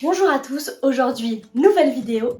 Bonjour à tous, aujourd'hui, nouvelle vidéo.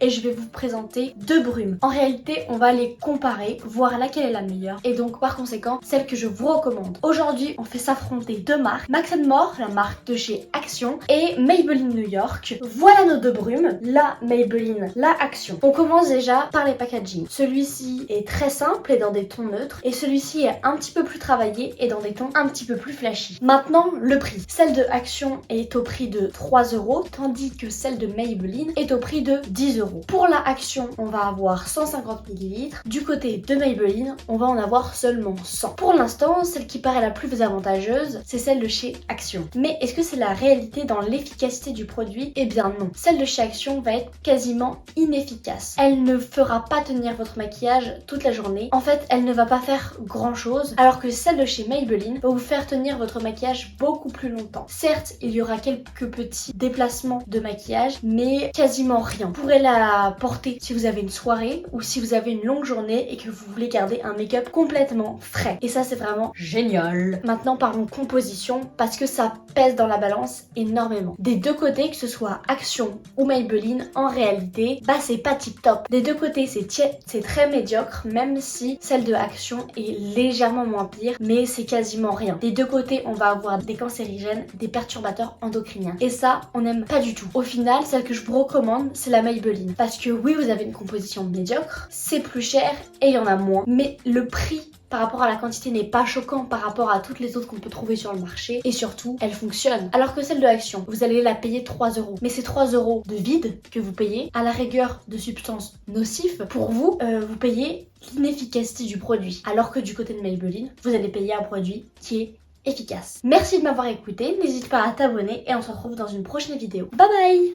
Et je vais vous présenter deux brumes. En réalité, on va les comparer, voir laquelle est la meilleure et donc par conséquent, celle que je vous recommande. Aujourd'hui, on fait s'affronter deux marques, Max More, la marque de chez Action, et Maybelline New York. Voilà nos deux brumes, la Maybelline, la Action. On commence déjà par les packaging. Celui-ci est très simple et dans des tons neutres et celui-ci est un petit peu plus travaillé et dans des tons un petit peu plus flashy. Maintenant, le prix. Celle de Action est au prix de 3 € tandis que celle de Maybelline est au prix de 10 €. Pour la Action, on va avoir 150 ml. Du côté de Maybelline, on va en avoir seulement 100. Pour l'instant, celle qui paraît la plus avantageuse, c'est celle de chez Action. Mais est-ce que c'est la réalité dans l'efficacité du produit? Eh bien non. Celle de chez Action va être quasiment inefficace. Elle ne fera pas tenir votre maquillage toute la journée. En fait, elle ne va pas faire grand chose, alors que celle de chez Maybelline va vous faire tenir votre maquillage beaucoup plus longtemps. Certes, il y aura quelques petits déplacements de maquillage, mais quasiment rien. Vous pourrez la porter si vous avez une soirée ou si vous avez une longue journée et que vous voulez garder un make-up complètement frais. Et ça, c'est vraiment génial. Maintenant, parlons composition parce que ça pèse dans la balance énormément. Des deux côtés, que ce soit Action ou Maybelline, en réalité, c'est pas tip top. Des deux côtés, c'est très médiocre, même si celle de Action est légèrement moins pire, mais c'est quasiment rien. Des deux côtés, on va avoir des cancérigènes, des perturbateurs endocriniens. Et ça, on n'aime pas du tout. Au final, celle que je vous recommande, c'est la Maybelline. Parce que oui, vous avez une composition médiocre, c'est plus cher et il y en a moins. Mais le prix par rapport à la quantité n'est pas choquant par rapport à toutes les autres qu'on peut trouver sur le marché. Et surtout, elle fonctionne. Alors que celle de Action, vous allez la payer 3 €. Mais c'est 3 € de vide que vous payez, à la rigueur de substances nocives. Pour vous, vous payez l'inefficacité du produit. Alors que du côté de Maybelline, vous allez payer un produit qui est efficace. Merci de m'avoir écouté, n'hésite pas à t'abonner et on se retrouve dans une prochaine vidéo. Bye bye!